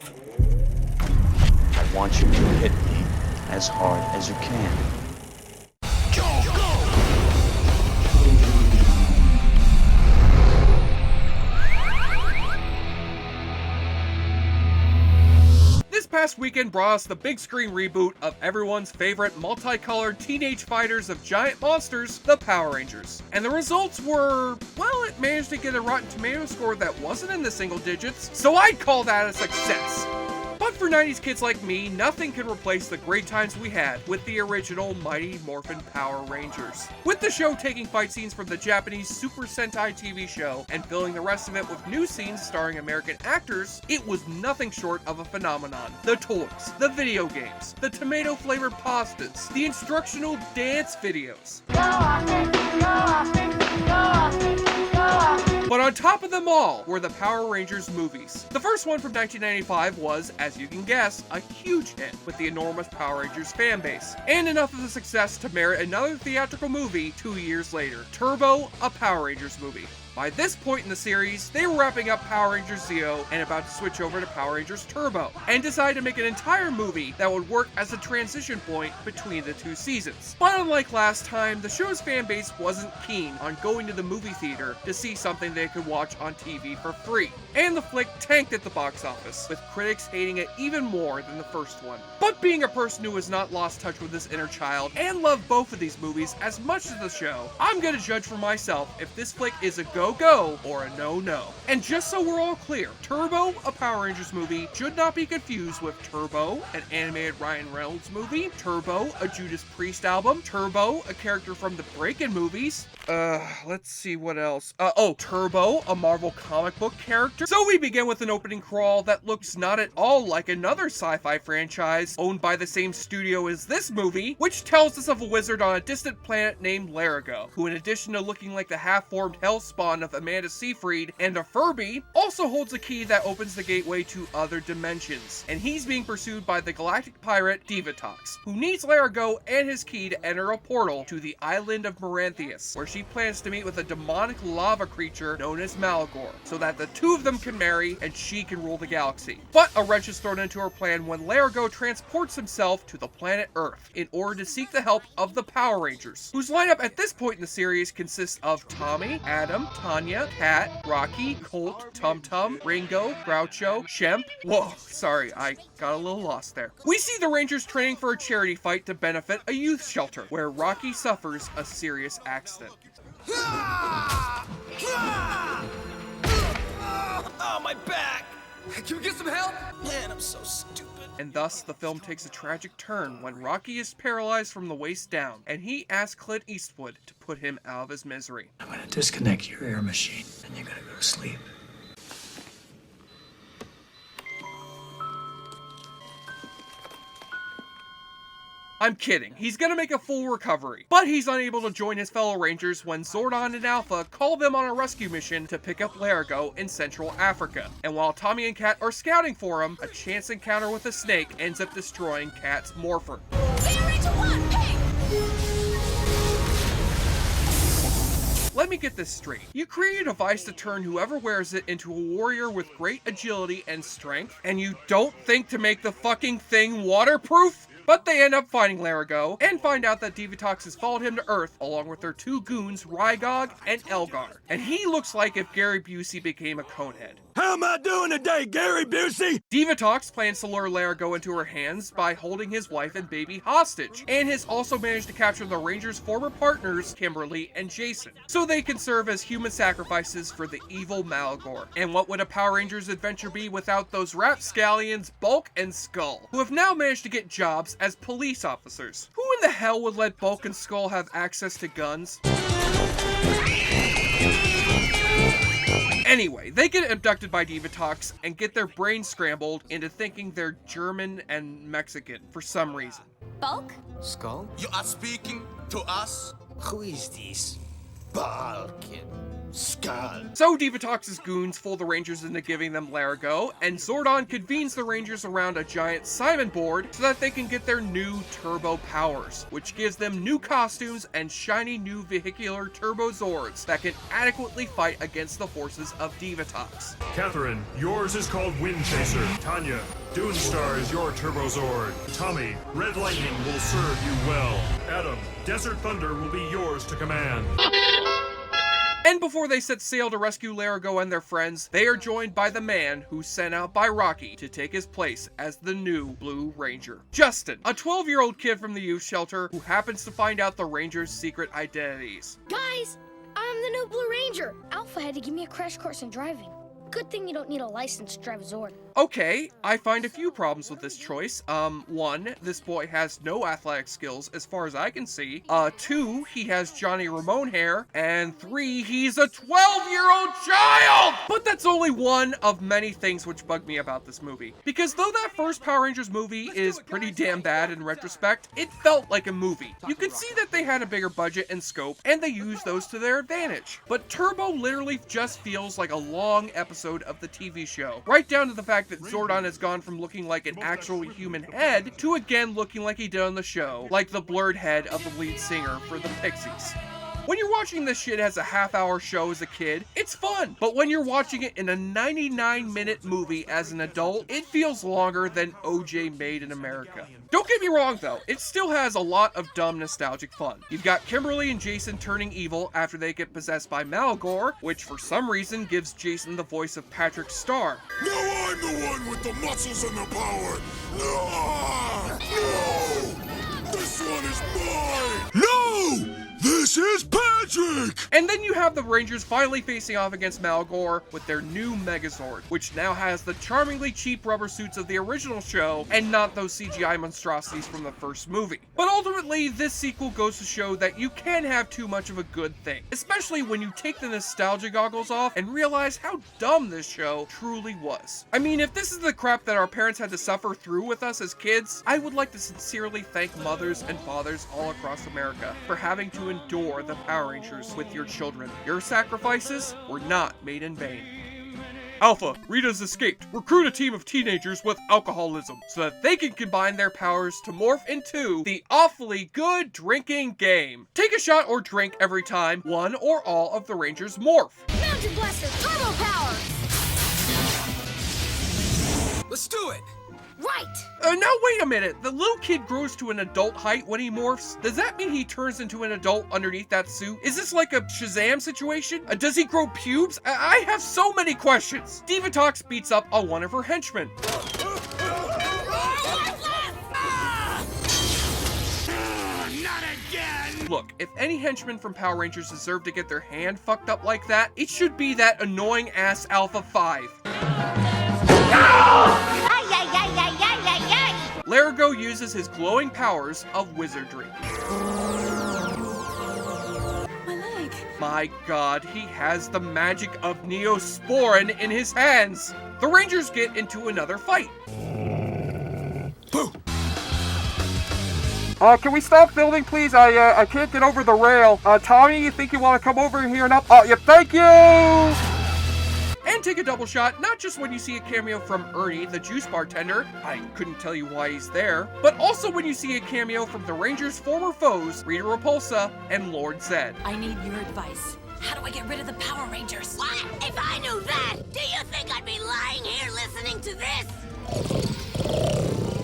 I want you to hit me as hard as you can. This past weekend brought us the big screen reboot of everyone's favorite multicolored teenage fighters of giant monsters, the Power Rangers. And the results were, well, it managed to get a Rotten Tomatoes score that wasn't in the single digits, so I'd call that a success. But for 90s kids like me, nothing can replace the great times we had with the original Mighty Morphin Power Rangers. With the show taking fight scenes from the Japanese Super Sentai TV show and filling the rest of it with new scenes starring American actors, it was nothing short of a phenomenon. The toys, the video games, the tomato-flavored pastas, the instructional dance videos. But on top of them all were the Power Rangers movies. The first one from 1995 was, as you can guess, a huge hit with the enormous Power Rangers fanbase, and enough of a success to merit another theatrical movie 2 years later, Turbo, a Power Rangers movie. By this point in the series, they were wrapping up Power Rangers Zeo and about to switch over to Power Rangers Turbo, and decided to make an entire movie that would work as a transition point between the two seasons. But unlike last time, the show's fanbase wasn't keen on going to the movie theater to see something they could watch on TV for free, and the flick tanked at the box office, with critics hating it even more than the first one. But being a person who has not lost touch with his inner child and loved both of these movies as much as the show, I'm gonna judge for myself if this flick is a go or a no-no. And just so we're all clear, Turbo, a Power Rangers movie, should not be confused with Turbo, an animated Ryan Reynolds movie, Turbo, a Judas Priest album, Turbo, a character from the Breakin' movies, let's see what else. Turbo, a Marvel comic book character. So we begin with an opening crawl that looks not at all like another sci-fi franchise owned by the same studio as this movie, which tells us of a wizard on a distant planet named Larigo, who in addition to looking like the half-formed hellspawn of Amanda Seyfried and a Furby, also holds a key that opens the gateway to other dimensions. And he's being pursued by the galactic pirate Divatox, who needs Larigo and his key to enter a portal to the island of Maranthius, where she plans to meet with a demonic lava creature known as Malagor, so that the two of them can marry and she can rule the galaxy. But a wrench is thrown into her plan when Larigo transports himself to the planet Earth in order to seek the help of the Power Rangers, whose lineup at this point in the series consists of Tommy, Adam, Tanya, Kat, Rocky, Colt, Tum Tum, Ringo, Groucho, Shemp. Whoa, sorry, I got a little lost there. We see the Rangers training for a charity fight to benefit a youth shelter, where Rocky suffers a serious accident. Oh, my back! Can we get some help? Man, I'm so stupid. And thus, the film takes a tragic turn when Rocky is paralyzed from the waist down, and he asks Clint Eastwood to put him out of his misery. I'm gonna disconnect your air machine, and you're gonna go to sleep. I'm kidding, he's gonna make a full recovery, but he's unable to join his fellow Rangers when Zordon and Alpha call them on a rescue mission to pick up Larigo in Central Africa. And while Tommy and Kat are scouting for him, a chance encounter with a snake ends up destroying Kat's morpher. Let me get this straight. You create a device to turn whoever wears it into a warrior with great agility and strength, and you don't think to make the fucking thing waterproof? But they end up finding Larigo, and find out that Divatox has followed him to Earth, along with their two goons, Rygog and Elgar. And he looks like if Gary Busey became a conehead. How am I doing today, Gary Busey? Divatox plans to lure Larigo into her hands by holding his wife and baby hostage, and has also managed to capture the Rangers' former partners, Kimberly and Jason, so they can serve as human sacrifices for the evil Malagor. And what would a Power Rangers adventure be without those rapscallions Bulk and Skull, who have now managed to get jobs as police officers? Who in the hell would let Bulk and Skull have access to guns? Anyway, they get abducted by Divatox and get their brains scrambled into thinking they're German and Mexican for some reason. Bulk? Skull? You are speaking to us? Who is this? Balkin. Skull. So Divatox's goons fool the Rangers into giving them Larago, and Zordon convenes the Rangers around a giant Simon board so that they can get their new turbo powers, which gives them new costumes and shiny new vehicular turbo Zords that can adequately fight against the forces of Divatox. Catherine, yours is called Wind Chaser. Tanya, Dune Star is your Turbo Zord. Tommy, Red Lightning will serve you well. Adam, Desert Thunder will be yours to command. And before they set sail to rescue Larago and their friends, they are joined by the man who's sent out by Rocky to take his place as the new Blue Ranger. Justin, a 12-year-old kid from the youth shelter who happens to find out the Rangers' secret identities. Guys, I'm the new Blue Ranger. Alpha had to give me a crash course in driving. Good thing you don't need a license to drive a Zord. Okay, I find a few problems with this choice. 1, this boy has no athletic skills as far as I can see. 2, he has Johnny Ramone hair. And 3, he's a 12-year-old child! But that's only one of many things which bug me about this movie. Because though that first Power Rangers movie is pretty damn bad in retrospect, it felt like a movie. You could see that they had a bigger budget and scope, and they used those to their advantage. But Turbo literally just feels like a long episode of the TV show. Right down to the fact that Zordon has gone from looking like an actual human head to again looking like he did on the show, like the blurred head of the lead singer for the Pixies. When you're watching this shit as a half-hour show as a kid, it's fun. But when you're watching it in a 99-minute movie as an adult, it feels longer than OJ Made in America. Don't get me wrong though, it still has a lot of dumb nostalgic fun. You've got Kimberly and Jason turning evil after they get possessed by Malagor, which for some reason gives Jason the voice of Patrick Star. Now I'm the one with the muscles and the power. No! No! This one is mine! No! This is Patrick! And then you have the Rangers finally facing off against Malagor with their new Megazord, which now has the charmingly cheap rubber suits of the original show and not those CGI monstrosities from the first movie. But ultimately, this sequel goes to show that you can have too much of a good thing, especially when you take the nostalgia goggles off and realize how dumb this show truly was. I mean, if this is the crap that our parents had to suffer through with us as kids, I would like to sincerely thank mothers and fathers all across America for having to endure the Power Rangers with your children. Your sacrifices were not made in vain. Alpha, Rita's escaped. Recruit a team of teenagers with alcoholism so that they can combine their powers to morph into the awfully good drinking game. Take a shot or drink every time one or all of the Rangers morph. Mountain Blaster Turbo Power! Let's do it! Right! Now wait a minute, the little kid grows to an adult height when he morphs. Does that mean he turns into an adult underneath that suit? Is this like a Shazam situation? Does he grow pubes? I have so many questions. Divatox beats up on one of her henchmen. Not again! Look, if any henchman from Power Rangers deserve to get their hand fucked up like that, it should be that annoying ass Alpha 5. Larago uses his glowing powers of wizardry. My leg. My god, he has the magic of Neosporin in his hands! The Rangers get into another fight. Can we stop building, please? I can't get over the rail. Tommy, you think you want to come over here and up? Yeah, thank you! And take a double shot, not just when you see a cameo from Ernie, the juice bartender, I couldn't tell you why he's there, but also when you see a cameo from the Rangers' former foes, Rita Repulsa and Lord Zed. I need your advice. How do I get rid of the Power Rangers? What? If I knew that, do you think I'd be lying here listening to this?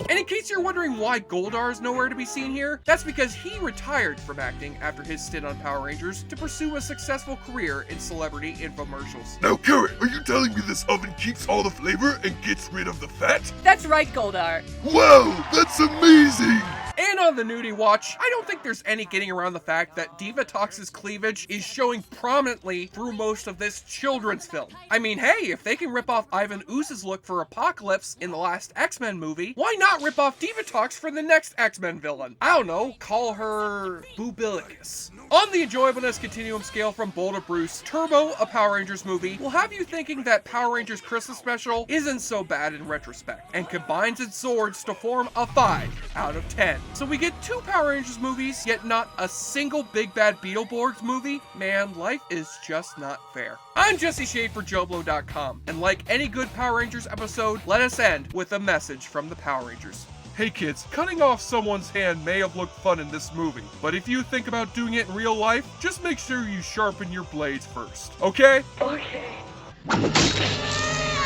And in case you're wondering why Goldar is nowhere to be seen here, that's because he retired from acting after his stint on Power Rangers to pursue a successful career in celebrity infomercials. Now, Carrot, are you telling me this oven keeps all the flavor and gets rid of the fat? That's right, Goldar. Wow, that's amazing! And on the nudie watch, I don't think there's any getting around the fact that Divatox's cleavage is showing prominently through most of this children's film. I mean, hey, if they can rip off Ivan Ooze's look for Apocalypse in the last X-Men movie, why not rip off Divatox for the next X-Men villain? I don't know, call her Boobilicus. On the enjoyableness continuum scale from Bold to Bruce, Turbo, a Power Rangers movie, will have you thinking that Power Rangers Christmas Special isn't so bad in retrospect, and combines its swords to form a 5 out of 10. So we get 2 Power Rangers movies, yet not a single Big Bad Beetleborgs movie? Man, life is just not fair. I'm Jesse Shade for JoBlo.com, and like any good Power Rangers episode, let us end with a message from the Power Rangers. Hey kids, cutting off someone's hand may have looked fun in this movie, but if you think about doing it in real life, just make sure you sharpen your blades first, okay? Okay.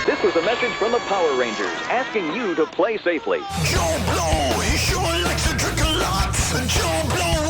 This was a message from the Power Rangers asking you to play safely. JoBlo, he sure likes to drink a lot. JoBlo